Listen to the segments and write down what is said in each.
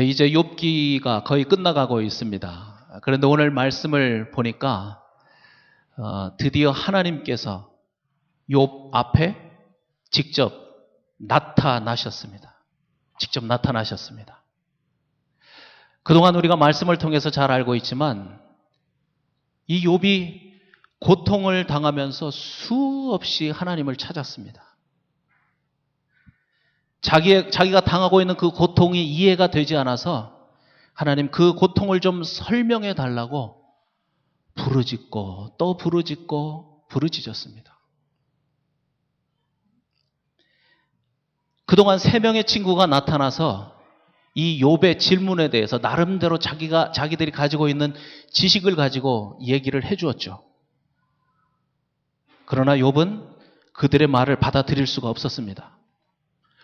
예, 이제 욥기가 거의 끝나가고 있습니다. 그런데 오늘 말씀을 보니까 드디어 하나님께서 욥 앞에 직접 나타나셨습니다. 직접 나타나셨습니다. 그동안 우리가 말씀을 통해서 잘 알고 있지만 이 욥이 고통을 당하면서 수없이 하나님을 찾았습니다. 자기가 당하고 있는 그 고통이 이해가 되지 않아서 하나님 그 고통을 좀 설명해 달라고 부르짖고 또 부르짖고 부르짖었습니다. 그동안 3명의 친구가 나타나서 이 욥의 질문에 대해서 나름대로 자기들이 가지고 있는 지식을 가지고 얘기를 해주었죠. 그러나 욥은 그들의 말을 받아들일 수가 없었습니다.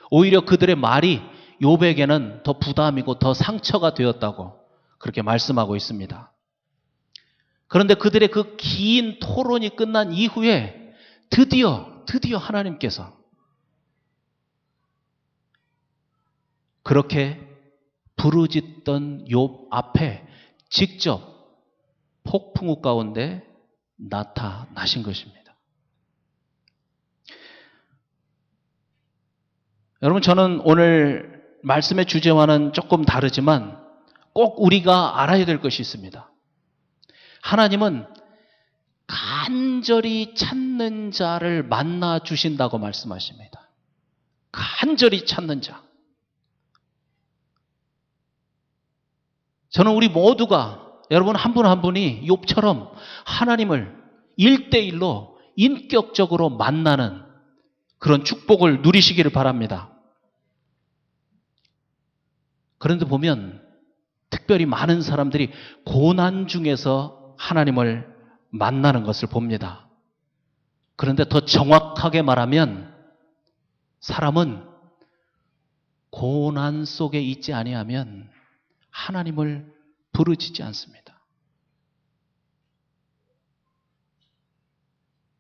오히려 그들의 말이 욥에게는 더 부담이고 더 상처가 되었다고 그렇게 말씀하고 있습니다. 그런데 그들의 그 긴 토론이 끝난 이후에 드디어 하나님께서 그렇게 부르짖던 욥 앞에 직접 폭풍우 가운데 나타나신 것입니다. 여러분, 저는 오늘 말씀의 주제와는 조금 다르지만 꼭 우리가 알아야 될 것이 있습니다. 하나님은 간절히 찾는 자를 만나 주신다고 말씀하십니다. 간절히 찾는 자. 저는 우리 모두가 여러분 한 분 한 분이 욥처럼 하나님을 1대1로 인격적으로 만나는 그런 축복을 누리시기를 바랍니다. 그런데 보면 특별히 많은 사람들이 고난 중에서 하나님을 만나는 것을 봅니다. 그런데 더 정확하게 말하면 사람은 고난 속에 있지 아니하면 하나님을 부르짖지 않습니다.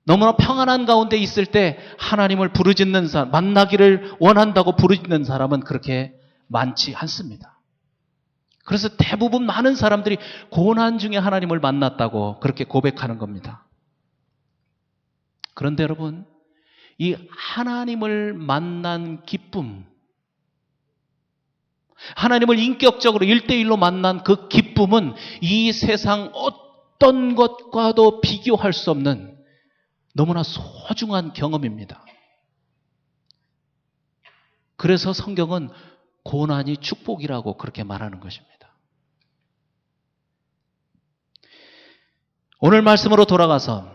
너무나 평안한 가운데 있을 때 하나님을 부르짖는 사람, 만나기를 원한다고 부르짖는 사람은 그렇게 많지 않습니다. 그래서 대부분 많은 사람들이 고난 중에 하나님을 만났다고 그렇게 고백하는 겁니다. 그런데 여러분, 이 하나님을 만난 기쁨, 하나님을 인격적으로 1대1로 만난 그 기쁨은 이 세상 어떤 것과도 비교할 수 없는 너무나 소중한 경험입니다. 그래서 성경은 고난이 축복이라고 그렇게 말하는 것입니다. 오늘 말씀으로 돌아가서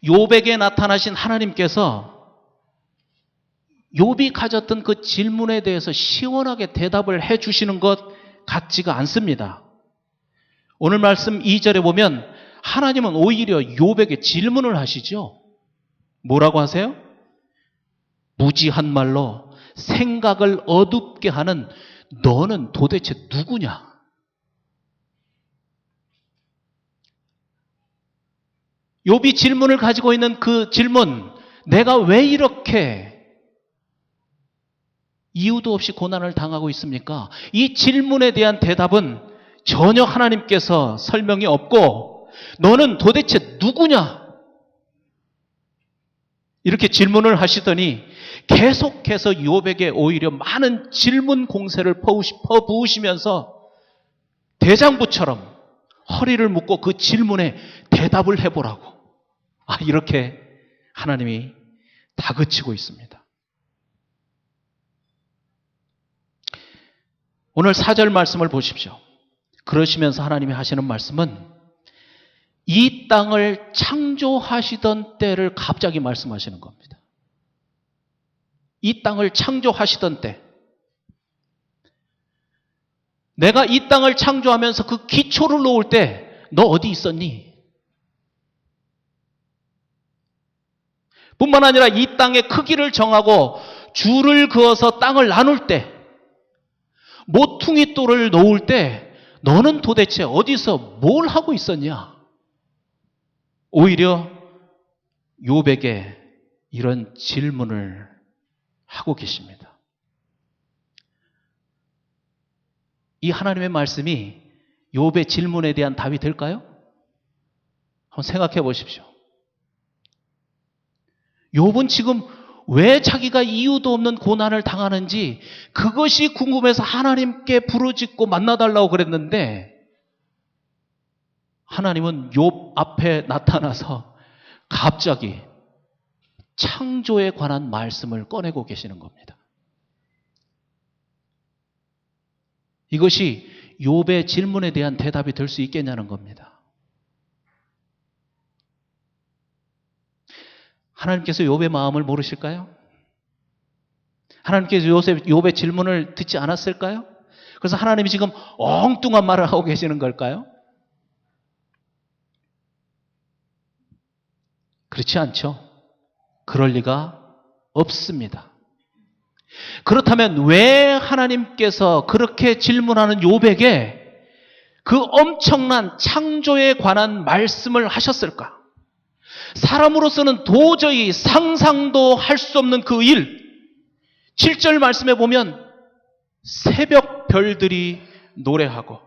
욥에게 나타나신 하나님께서 욥이 가졌던 그 질문에 대해서 시원하게 대답을 해 주시는 것 같지가 않습니다. 오늘 말씀 2절에 보면 하나님은 오히려 욥에게 질문을 하시죠. 뭐라고 하세요? 무지한 말로 생각을 어둡게 하는 너는 도대체 누구냐? 욥이 질문을 가지고 있는 그 질문, 내가 왜 이렇게 이유도 없이 고난을 당하고 있습니까? 이 질문에 대한 대답은 전혀 하나님께서 설명이 없고 너는 도대체 누구냐? 이렇게 질문을 하시더니 계속해서 욥에게 오히려 많은 질문 공세를 퍼부으시면서 대장부처럼 허리를 묶고 그 질문에 대답을 해보라고 이렇게 하나님이 다그치고 있습니다. 오늘 4절 말씀을 보십시오. 그러시면서 하나님이 하시는 말씀은 이 땅을 창조하시던 때를 갑자기 말씀하시는 겁니다. 이 땅을 창조하시던 때, 내가 이 땅을 창조하면서 그 기초를 놓을 때 너 어디 있었니? 뿐만 아니라 이 땅의 크기를 정하고 줄을 그어서 땅을 나눌 때, 모퉁이 돌을 놓을 때 너는 도대체 어디서 뭘 하고 있었냐? 오히려 욥에게 이런 질문을 하고 계십니다. 이 하나님의 말씀이 욥의 질문에 대한 답이 될까요? 한번 생각해 보십시오. 욥은 지금 왜 자기가 이유도 없는 고난을 당하는지 그것이 궁금해서 하나님께 부르짖고 만나달라고 그랬는데, 하나님은 욥 앞에 나타나서 갑자기 창조에 관한 말씀을 꺼내고 계시는 겁니다. 이것이 욥의 질문에 대한 대답이 될 수 있겠냐는 겁니다. 하나님께서 욥의 마음을 모르실까요? 하나님께서 욥의 질문을 듣지 않았을까요? 그래서 하나님이 지금 엉뚱한 말을 하고 계시는 걸까요? 그렇지 않죠. 그럴 리가 없습니다. 그렇다면 왜 하나님께서 그렇게 질문하는 욥에게 그 엄청난 창조에 관한 말씀을 하셨을까? 사람으로서는 도저히 상상도 할 수 없는 그 일, 7절 말씀에 보면 새벽 별들이 노래하고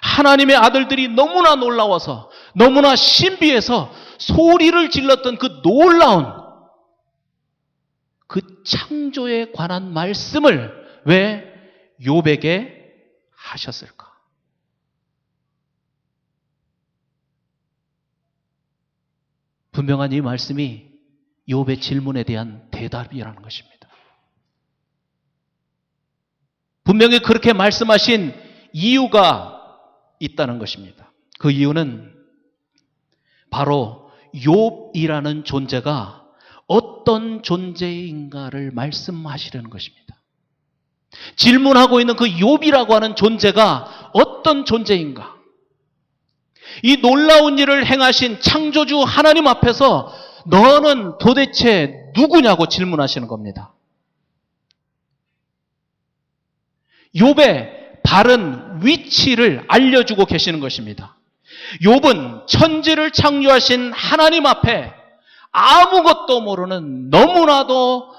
하나님의 아들들이 너무나 놀라워서 너무나 신비해서 소리를 질렀던 그 놀라운 그 창조에 관한 말씀을 왜 욥에게 하셨을까? 분명한 이 말씀이 욥의 질문에 대한 대답이라는 것입니다. 분명히 그렇게 말씀하신 이유가 있다는 것입니다. 그 이유는 바로 욥이라는 존재가 어떤 존재인가를 말씀하시려는 것입니다. 질문하고 있는 그 욥이라고 하는 존재가 어떤 존재인가? 이 놀라운 일을 행하신 창조주 하나님 앞에서 너는 도대체 누구냐고 질문하시는 겁니다. 욥의 바른 위치를 알려주고 계시는 것입니다. 욥은 천지를 창조하신 하나님 앞에 아무것도 모르는 너무나도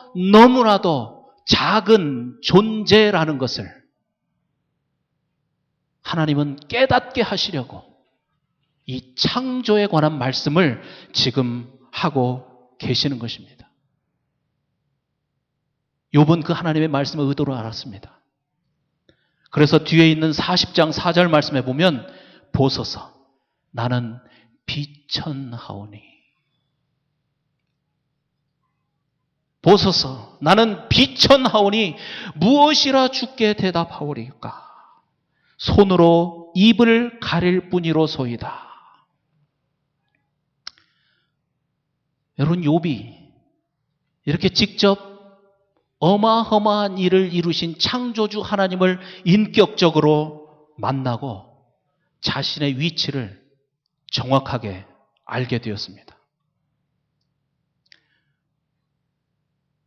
작은 존재라는 것을 하나님은 깨닫게 하시려고 이 창조에 관한 말씀을 지금 하고 계시는 것입니다. 욥은 그 하나님의 말씀의 의도를 알았습니다. 그래서 뒤에 있는 40장 4절 말씀에 보면 보소서 나는 비천하오니, 보소서 나는 비천하오니 무엇이라 주께 대답하오리까? 손으로 입을 가릴 뿐이로소이다. 여러분, 욥이 이렇게 직접 어마어마한 일을 이루신 창조주 하나님을 인격적으로 만나고 자신의 위치를 정확하게 알게 되었습니다.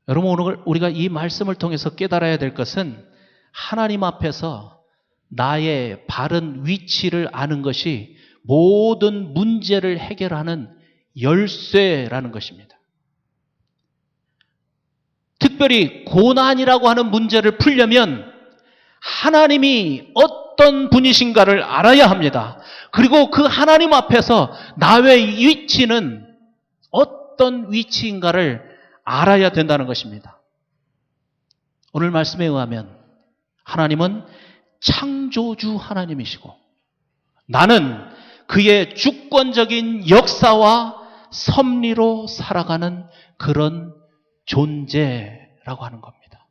여러분, 오늘 우리가 이 말씀을 통해서 깨달아야 될 것은 하나님 앞에서 나의 바른 위치를 아는 것이 모든 문제를 해결하는 열쇠라는 것입니다. 특별히 고난이라고 하는 문제를 풀려면 하나님이 어떤 분이신가를 알아야 합니다. 그리고 그 하나님 앞에서 나의 위치는 어떤 위치인가를 알아야 된다는 것입니다. 오늘 말씀에 의하면 하나님은 창조주 하나님이시고 나는 그의 주권적인 역사와 섭리로 살아가는 그런 존재라고 하는 겁니다.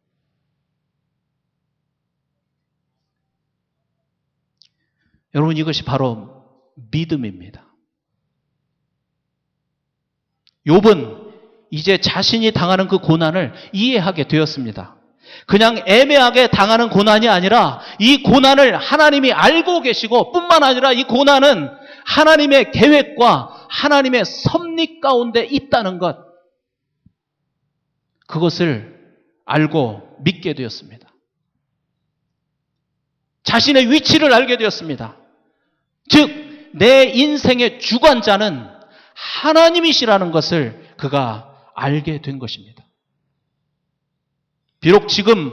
여러분, 이것이 바로 믿음입니다. 욥은 이제 자신이 당하는 그 고난을 이해하게 되었습니다. 그냥 애매하게 당하는 고난이 아니라 이 고난을 하나님이 알고 계시고 뿐만 아니라 이 고난은 하나님의 계획과 하나님의 섭리 가운데 있다는 것, 그것을 알고 믿게 되었습니다. 자신의 위치를 알게 되었습니다. 즉, 내 인생의 주관자는 하나님이시라는 것을 그가 알게 된 것입니다. 비록 지금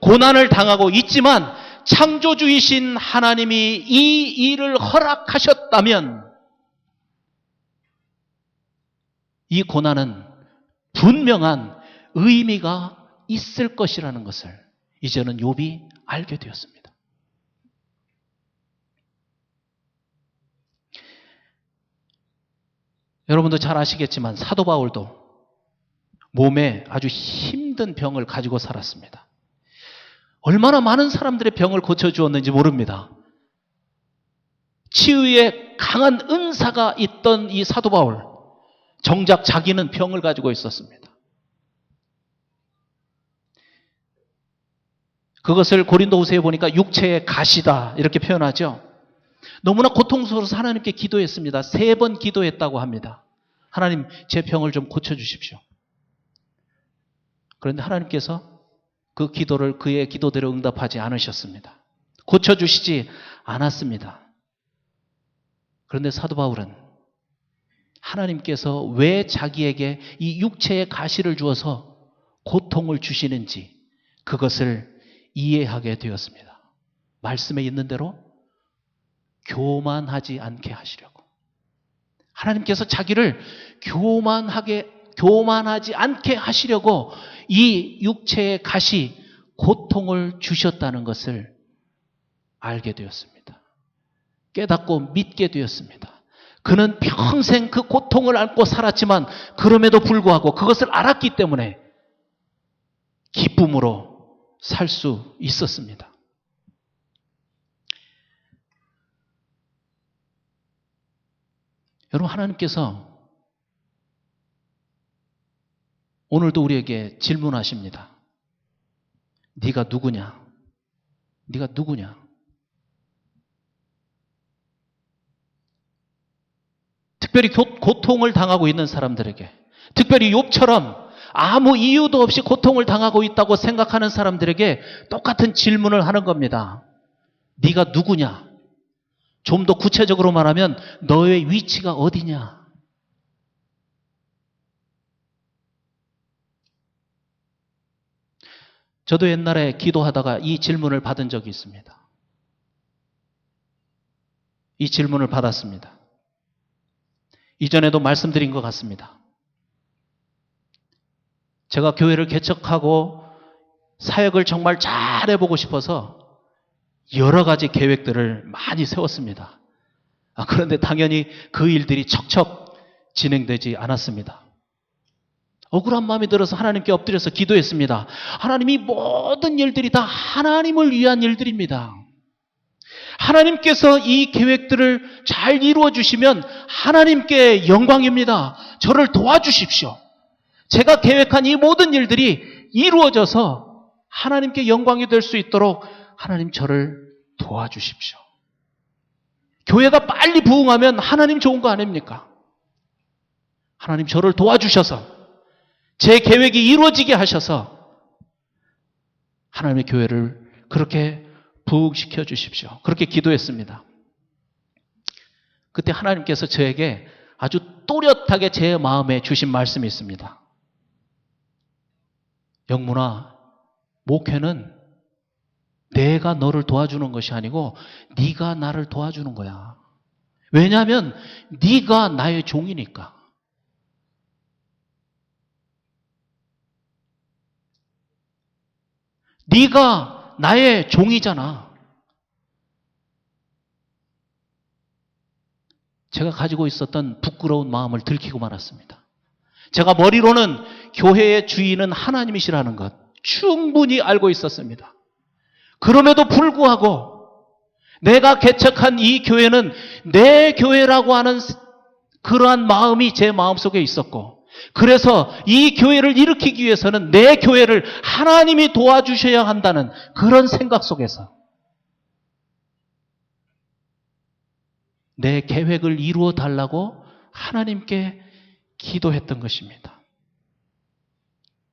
고난을 당하고 있지만 창조주이신 하나님이 이 일을 허락하셨다면 이 고난은 분명한 의미가 있을 것이라는 것을 이제는 욥이 알게 되었습니다. 여러분도 잘 아시겠지만 사도 바울도 몸에 아주 힘든 병을 가지고 살았습니다. 얼마나 많은 사람들의 병을 고쳐주었는지 모릅니다. 치유에 강한 은사가 있던 이 사도 바울, 정작 자기는 병을 가지고 있었습니다. 그것을 고린도후서에 보니까 육체의 가시다 이렇게 표현하죠. 너무나 고통스러워서 하나님께 기도했습니다. 3번 기도했다고 합니다. 하나님, 제 병을 좀 고쳐주십시오. 그런데 하나님께서 그 기도를 그의 기도대로 응답하지 않으셨습니다. 고쳐주시지 않았습니다. 그런데 사도 바울은 하나님께서 왜 자기에게 이 육체의 가시를 주어서 고통을 주시는지 그것을 이해하게 되었습니다. 말씀에 있는 대로 교만하지 않게 하시려고. 하나님께서 자기를 교만하지 않게 하시려고 이 육체의 가시, 고통을 주셨다는 것을 알게 되었습니다. 깨닫고 믿게 되었습니다. 그는 평생 그 고통을 안고 살았지만 그럼에도 불구하고 그것을 알았기 때문에 기쁨으로 살 수 있었습니다. 여러분, 하나님께서 오늘도 우리에게 질문하십니다. 네가 누구냐? 네가 누구냐? 특별히 고통을 당하고 있는 사람들에게, 특별히 욥처럼 아무 이유도 없이 고통을 당하고 있다고 생각하는 사람들에게 똑같은 질문을 하는 겁니다. 네가 누구냐? 좀 더 구체적으로 말하면 너의 위치가 어디냐? 저도 옛날에 기도하다가 이 질문을 받은 적이 있습니다. 이 질문을 받았습니다. 이전에도 말씀드린 것 같습니다. 제가 교회를 개척하고 사역을 정말 잘 해보고 싶어서 여러 가지 계획들을 많이 세웠습니다. 그런데 당연히 그 일들이 척척 진행되지 않았습니다. 억울한 마음이 들어서 하나님께 엎드려서 기도했습니다. 하나님이 모든 일들이 다 하나님을 위한 일들입니다. 하나님께서 이 계획들을 잘 이루어 주시면 하나님께 영광입니다. 저를 도와주십시오. 제가 계획한 이 모든 일들이 이루어져서 하나님께 영광이 될 수 있도록 하나님 저를 도와주십시오. 교회가 빨리 부흥하면 하나님 좋은 거 아닙니까? 하나님 저를 도와주셔서 제 계획이 이루어지게 하셔서 하나님의 교회를 그렇게 부흥시켜 주십시오. 그렇게 기도했습니다. 그때 하나님께서 저에게 아주 또렷하게 제 마음에 주신 말씀이 있습니다. 영문아, 목회는 내가 너를 도와주는 것이 아니고 네가 나를 도와주는 거야. 왜냐하면 네가 나의 종이니까. 네가 나의 종이잖아. 제가 가지고 있었던 부끄러운 마음을 들키고 말았습니다. 제가 머리로는 교회의 주인은 하나님이시라는 것 충분히 알고 있었습니다. 그럼에도 불구하고 내가 개척한 이 교회는 내 교회라고 하는 그러한 마음이 제 마음속에 있었고, 그래서 이 교회를 일으키기 위해서는 내 교회를 하나님이 도와주셔야 한다는 그런 생각 속에서 내 계획을 이루어 달라고 하나님께 기도했던 것입니다.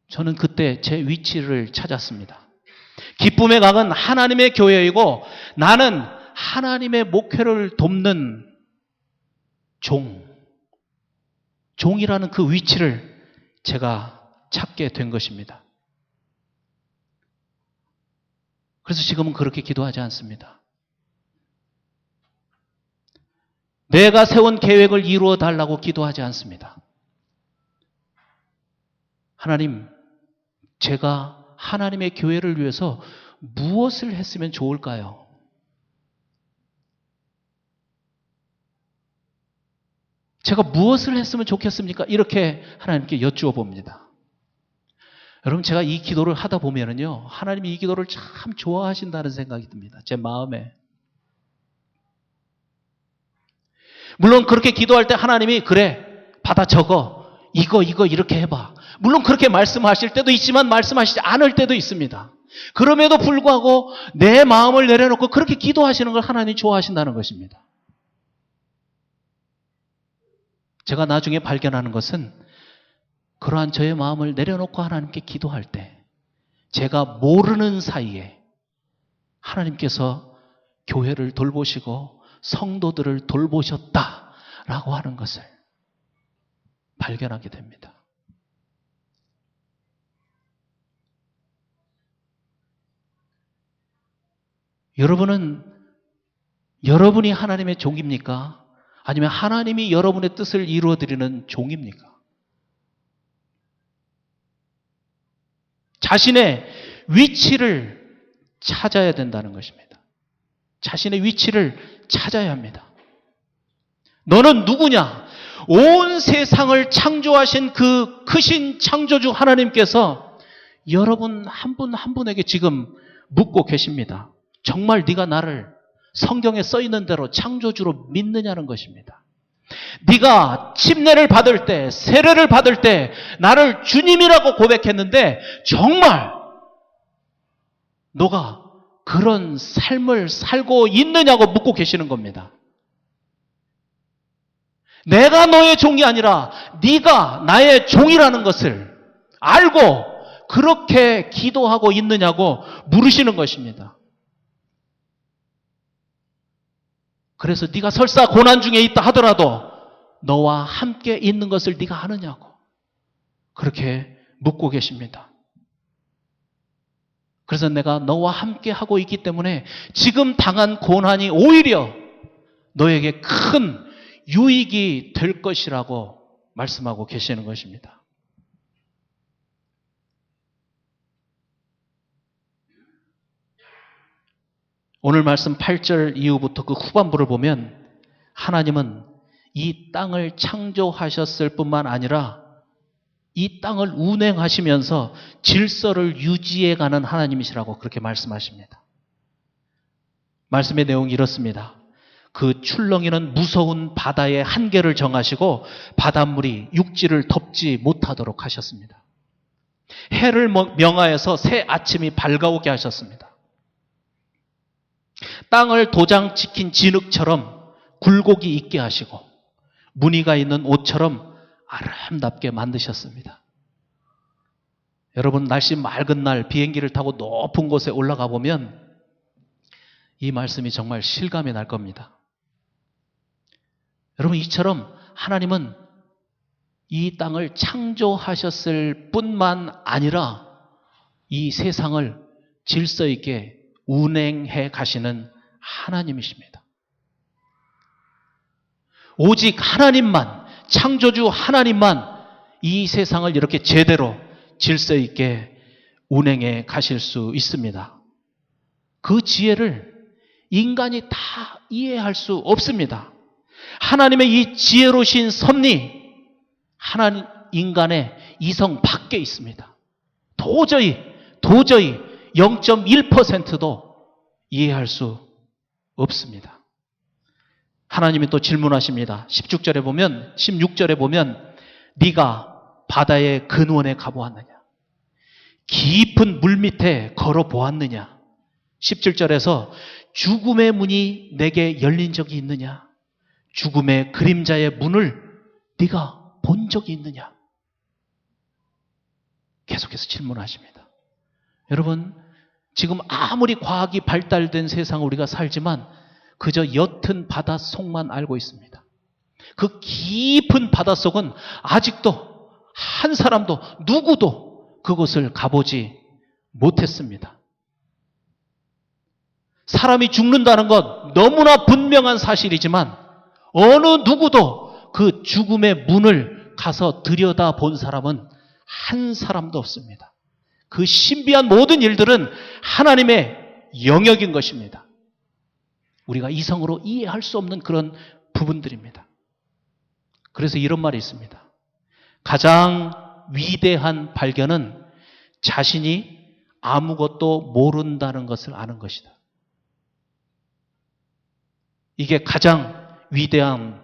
저는 그때 제 위치를 찾았습니다. 기쁨의 강은 하나님의 교회이고 나는 하나님의 목회를 돕는 종이라는 그 위치를 제가 찾게 된 것입니다. 그래서 지금은 그렇게 기도하지 않습니다. 내가 세운 계획을 이루어 달라고 기도하지 않습니다. 하나님, 제가 하나님의 교회를 위해서 무엇을 했으면 좋을까요? 제가 무엇을 했으면 좋겠습니까? 이렇게 하나님께 여쭈어 봅니다. 여러분, 제가 이 기도를 하다 보면은요, 하나님이 이 기도를 참 좋아하신다는 생각이 듭니다. 제 마음에. 물론 그렇게 기도할 때 하나님이 그래, 받아 적어. 이거 이렇게 해봐. 물론 그렇게 말씀하실 때도 있지만 말씀하시지 않을 때도 있습니다. 그럼에도 불구하고 내 마음을 내려놓고 그렇게 기도하시는 걸 하나님이 좋아하신다는 것입니다. 제가 나중에 발견하는 것은 그러한 저의 마음을 내려놓고 하나님께 기도할 때 제가 모르는 사이에 하나님께서 교회를 돌보시고 성도들을 돌보셨다라고 하는 것을 발견하게 됩니다. 여러분이 하나님의 종입니까? 아니면 하나님이 여러분의 뜻을 이루어드리는 종입니까? 자신의 위치를 찾아야 된다는 것입니다. 자신의 위치를 찾아야 합니다. 너는 누구냐? 온 세상을 창조하신 그 크신 창조주 하나님께서 여러분 한 분 한 분에게 지금 묻고 계십니다. 정말 네가 나를 성경에 써 있는 대로 창조주로 믿느냐는 것입니다. 네가 침례를 받을 때, 세례를 받을 때 나를 주님이라고 고백했는데 정말 너가 그런 삶을 살고 있느냐고 묻고 계시는 겁니다. 내가 너의 종이 아니라 네가 나의 종이라는 것을 알고 그렇게 기도하고 있느냐고 물으시는 것입니다. 그래서 네가 설사 고난 중에 있다 하더라도 너와 함께 있는 것을 네가 아느냐고 그렇게 묻고 계십니다. 그래서 내가 너와 함께 하고 있기 때문에 지금 당한 고난이 오히려 너에게 큰 유익이 될 것이라고 말씀하고 계시는 것입니다. 오늘 말씀 8절 이후부터 그 후반부를 보면 하나님은 이 땅을 창조하셨을 뿐만 아니라 이 땅을 운행하시면서 질서를 유지해가는 하나님이시라고 그렇게 말씀하십니다. 말씀의 내용이 이렇습니다. 그 출렁이는 무서운 바다의 한계를 정하시고 바닷물이 육지를 덮지 못하도록 하셨습니다. 해를 명하여서 새 아침이 밝아오게 하셨습니다. 땅을 도장 찍힌 진흙처럼 굴곡이 있게 하시고 무늬가 있는 옷처럼 아름답게 만드셨습니다. 여러분, 날씨 맑은 날 비행기를 타고 높은 곳에 올라가 보면 이 말씀이 정말 실감이 날 겁니다. 여러분, 이처럼 하나님은 이 땅을 창조하셨을 뿐만 아니라 이 세상을 질서 있게 운행해 가시는 하나님이십니다. 오직 하나님만, 창조주 하나님만 이 세상을 이렇게 제대로 질서 있게 운행해 가실 수 있습니다. 그 지혜를 인간이 다 이해할 수 없습니다. 하나님의 이 지혜로우신 섭리, 하나님 인간의 이성 밖에 있습니다. 도저히 0.1%도 이해할 수 없습니다. 하나님이 또 질문하십니다. 16절에 보면 네가 바다의 근원에 가보았느냐? 깊은 물 밑에 걸어보았느냐? 17절에서 죽음의 문이 내게 열린 적이 있느냐? 죽음의 그림자의 문을 네가 본 적이 있느냐? 계속해서 질문하십니다. 여러분, 지금 아무리 과학이 발달된 세상을 우리가 살지만 그저 옅은 바닷속만 알고 있습니다. 그 깊은 바닷속은 아직도 한 사람도 누구도 그곳을 가보지 못했습니다. 사람이 죽는다는 것 너무나 분명한 사실이지만 어느 누구도 그 죽음의 문을 가서 들여다본 사람은 한 사람도 없습니다. 그 신비한 모든 일들은 하나님의 영역인 것입니다. 우리가 이성으로 이해할 수 없는 그런 부분들입니다. 그래서 이런 말이 있습니다. 가장 위대한 발견은 자신이 아무것도 모른다는 것을 아는 것이다. 이게 가장 위대한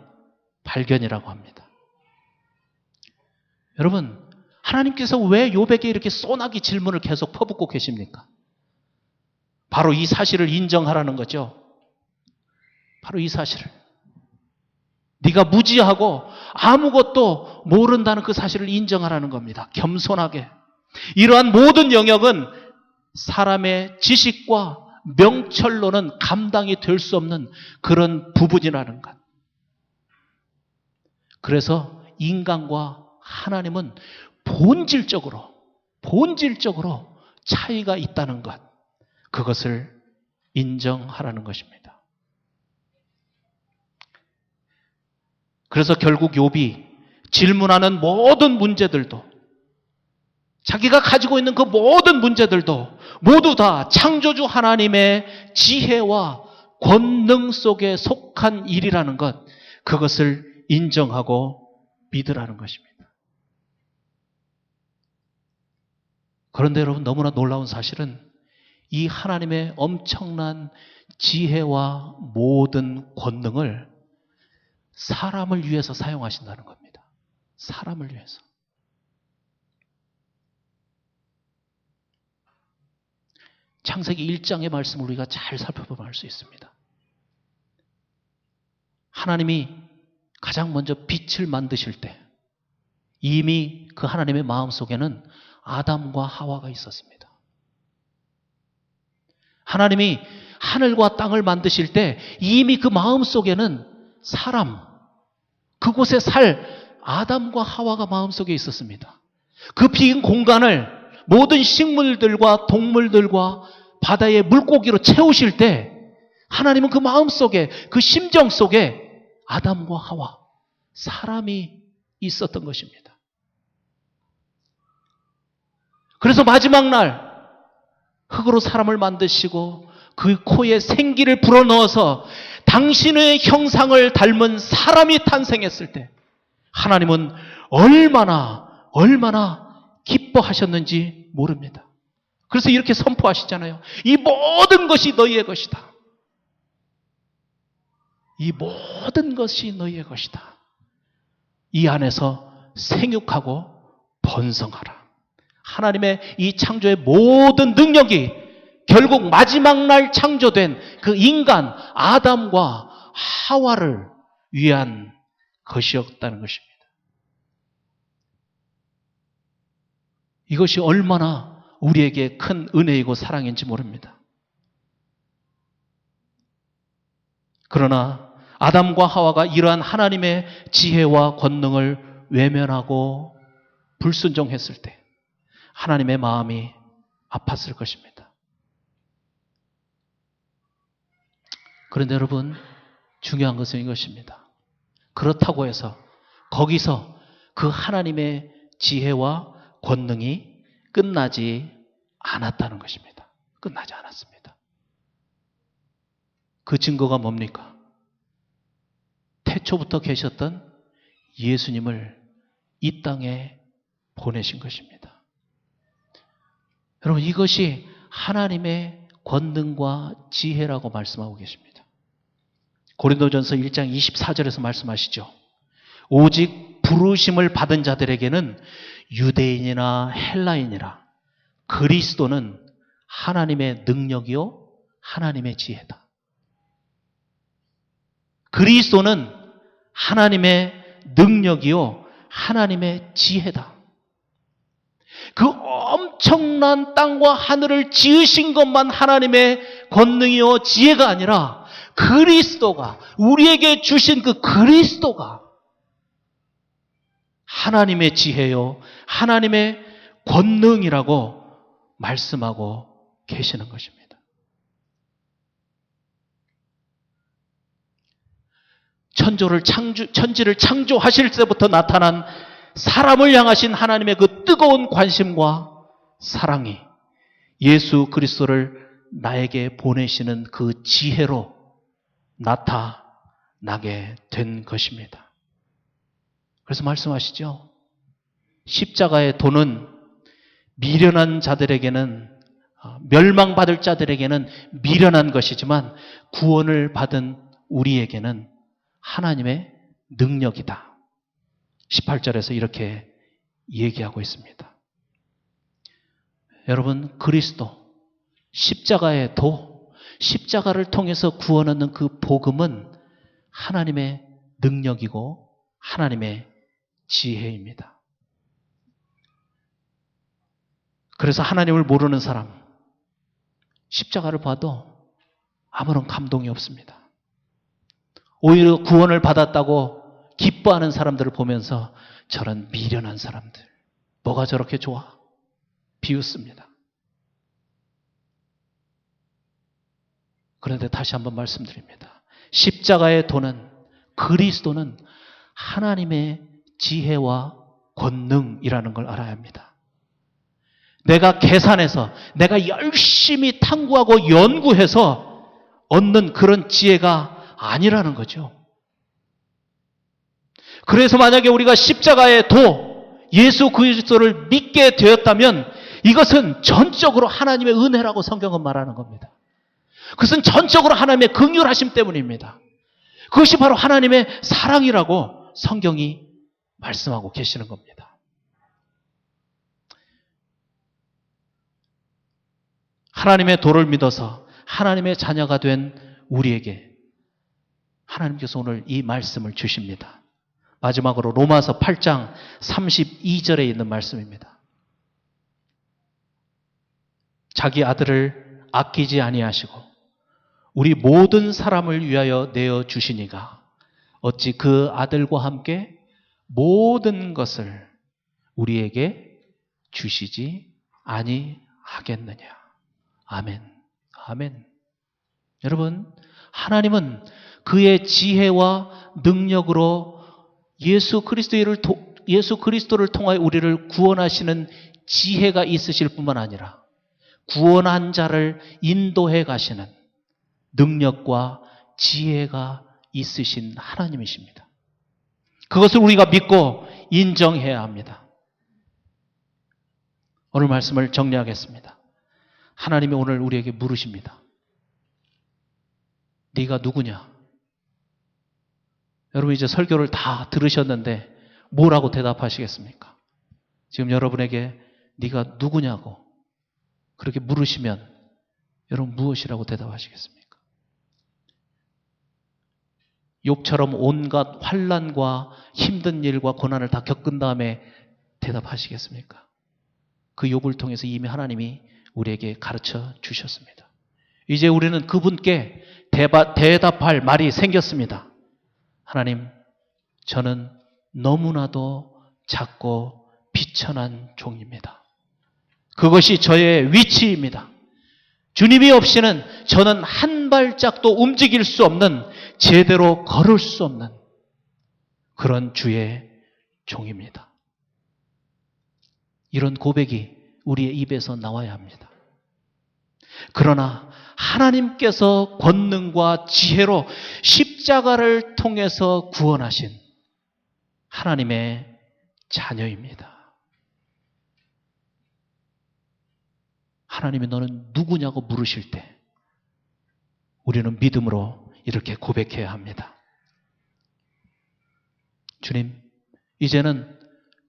발견이라고 합니다. 여러분, 하나님께서 왜 욥에게 이렇게 소나기 질문을 계속 퍼붓고 계십니까? 바로 이 사실을 인정하라는 거죠. 바로 이 사실을. 네가 무지하고 아무것도 모른다는 그 사실을 인정하라는 겁니다. 겸손하게. 이러한 모든 영역은 사람의 지식과 명철로는 감당이 될 수 없는 그런 부분이라는 것. 그래서 인간과 하나님은 본질적으로 차이가 있다는 것. 그것을 인정하라는 것입니다. 그래서 결국 욥이 질문하는 모든 문제들도, 자기가 가지고 있는 그 모든 문제들도 모두 다 창조주 하나님의 지혜와 권능 속에 속한 일이라는 것, 그것을 인정하고 믿으라는 것입니다. 그런데 여러분, 너무나 놀라운 사실은 이 하나님의 엄청난 지혜와 모든 권능을 사람을 위해서 사용하신다는 겁니다. 사람을 위해서. 창세기 1장의 말씀을 우리가 잘 살펴보면 알 수 있습니다. 하나님이 가장 먼저 빛을 만드실 때 이미 그 하나님의 마음속에는 아담과 하와가 있었습니다. 하나님이 하늘과 땅을 만드실 때 이미 그 마음속에는 사람, 그곳에 살 아담과 하와가 마음속에 있었습니다. 그 빈 공간을 모든 식물들과 동물들과 바다의 물고기로 채우실 때 하나님은 그 마음속에, 그 심정 속에 아담과 하와, 사람이 있었던 것입니다. 그래서 마지막 날 흙으로 사람을 만드시고 그 코에 생기를 불어넣어서 당신의 형상을 닮은 사람이 탄생했을 때 하나님은 얼마나 기뻐하셨는지 모릅니다. 그래서 이렇게 선포하시잖아요. 이 모든 것이 너희의 것이다. 이 모든 것이 너희의 것이다. 이 안에서 생육하고 번성하라. 하나님의 이 창조의 모든 능력이 결국 마지막 날 창조된 그 인간 아담과 하와를 위한 것이었다는 것입니다. 이것이 얼마나 우리에게 큰 은혜이고 사랑인지 모릅니다. 그러나 아담과 하와가 이러한 하나님의 지혜와 권능을 외면하고 불순종했을 때 하나님의 마음이 아팠을 것입니다. 그런데 여러분, 중요한 것은 이것입니다. 그렇다고 해서 거기서 그 하나님의 지혜와 권능이 끝나지 않았다는 것입니다. 끝나지 않았습니다. 그 증거가 뭡니까? 태초부터 계셨던 예수님을 이 땅에 보내신 것입니다. 여러분, 이것이 하나님의 권능과 지혜라고 말씀하고 계십니다. 고린도전서 1장 24절에서 말씀하시죠. 오직 부르심을 받은 자들에게는 유대인이나 헬라인이라 그리스도는 하나님의 능력이요 하나님의 지혜다. 그리스도는 하나님의 능력이요 하나님의 지혜다. 그 엄청난 땅과 하늘을 지으신 것만 하나님의 권능이요 지혜가 아니라 그리스도가, 우리에게 주신 그 그리스도가 하나님의 지혜요 하나님의 권능이라고 말씀하고 계시는 것입니다. 천지를 창조하실 때부터 나타난 사람을 향하신 하나님의 그 뜨거운 관심과 사랑이 예수 그리스도를 나에게 보내시는 그 지혜로 나타나게 된 것입니다. 그래서 말씀하시죠. 십자가의 도는 미련한 자들에게는, 멸망받을 자들에게는 미련한 것이지만 구원을 받은 우리에게는 하나님의 능력이다. 18절에서 이렇게 얘기하고 있습니다. 여러분, 그리스도, 십자가의 도, 십자가를 통해서 구원 얻는 그 복음은 하나님의 능력이고 하나님의 지혜입니다. 그래서 하나님을 모르는 사람, 십자가를 봐도 아무런 감동이 없습니다. 오히려 구원을 받았다고 기뻐하는 사람들을 보면서 저런 미련한 사람들, 뭐가 저렇게 좋아? 비웃습니다. 그런데 다시 한번 말씀드립니다. 십자가의 도는, 그리스도는 하나님의 지혜와 권능이라는 걸 알아야 합니다. 내가 계산해서, 내가 열심히 탐구하고 연구해서 얻는 그런 지혜가 아니라는 거죠. 그래서 만약에 우리가 십자가의 도, 예수 그리스도를 믿게 되었다면 이것은 전적으로 하나님의 은혜라고 성경은 말하는 겁니다. 그것은 전적으로 하나님의 긍휼하심 때문입니다. 그것이 바로 하나님의 사랑이라고 성경이 말씀하고 계시는 겁니다. 하나님의 도를 믿어서 하나님의 자녀가 된 우리에게 하나님께서 오늘 이 말씀을 주십니다. 마지막으로 로마서 8장 32절에 있는 말씀입니다. 자기 아들을 아끼지 아니하시고 우리 모든 사람을 위하여 내어주시니가 어찌 그 아들과 함께 모든 것을 우리에게 주시지 아니하겠느냐. 아멘. 아멘. 여러분, 하나님은 그의 지혜와 능력으로 예수 그리스도를 통하여 우리를 구원하시는 지혜가 있으실 뿐만 아니라 구원한 자를 인도해 가시는 능력과 지혜가 있으신 하나님이십니다. 그것을 우리가 믿고 인정해야 합니다. 오늘 말씀을 정리하겠습니다. 하나님이 오늘 우리에게 물으십니다. 네가 누구냐? 여러분 이제 설교를 다 들으셨는데 뭐라고 대답하시겠습니까? 지금 여러분에게 네가 누구냐고 그렇게 물으시면 여러분 무엇이라고 대답하시겠습니까? 욥처럼 온갖 환난과 힘든 일과 고난을 다 겪은 다음에 대답하시겠습니까? 그 욥을 통해서 이미 하나님이 우리에게 가르쳐 주셨습니다. 이제 우리는 그분께 대답할 말이 생겼습니다. 하나님, 저는 너무나도 작고 비천한 종입니다. 그것이 저의 위치입니다. 주님이 없이는 저는 한 발짝도 움직일 수 없는, 제대로 걸을 수 없는 그런 주의 종입니다. 이런 고백이 우리의 입에서 나와야 합니다. 그러나 하나님께서 권능과 지혜로 십자가를 통해서 구원하신 하나님의 자녀입니다. 하나님이 너는 누구냐고 물으실 때 우리는 믿음으로 이렇게 고백해야 합니다. 주님, 이제는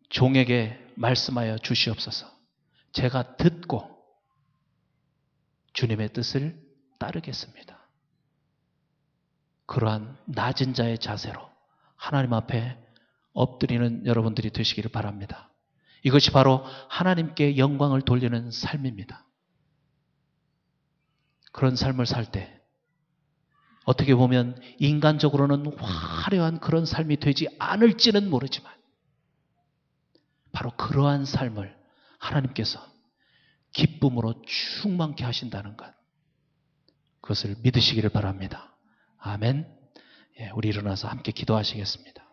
종에게 말씀하여 주시옵소서. 제가 듣고 주님의 뜻을 따르겠습니다. 그러한 낮은 자의 자세로 하나님 앞에 엎드리는 여러분들이 되시기를 바랍니다. 이것이 바로 하나님께 영광을 돌리는 삶입니다. 그런 삶을 살 때 어떻게 보면 인간적으로는 화려한 그런 삶이 되지 않을지는 모르지만 바로 그러한 삶을 하나님께서 기쁨으로 충만케 하신다는 것, 그것을 믿으시기를 바랍니다. 아멘. 우리 일어나서 함께 기도하시겠습니다.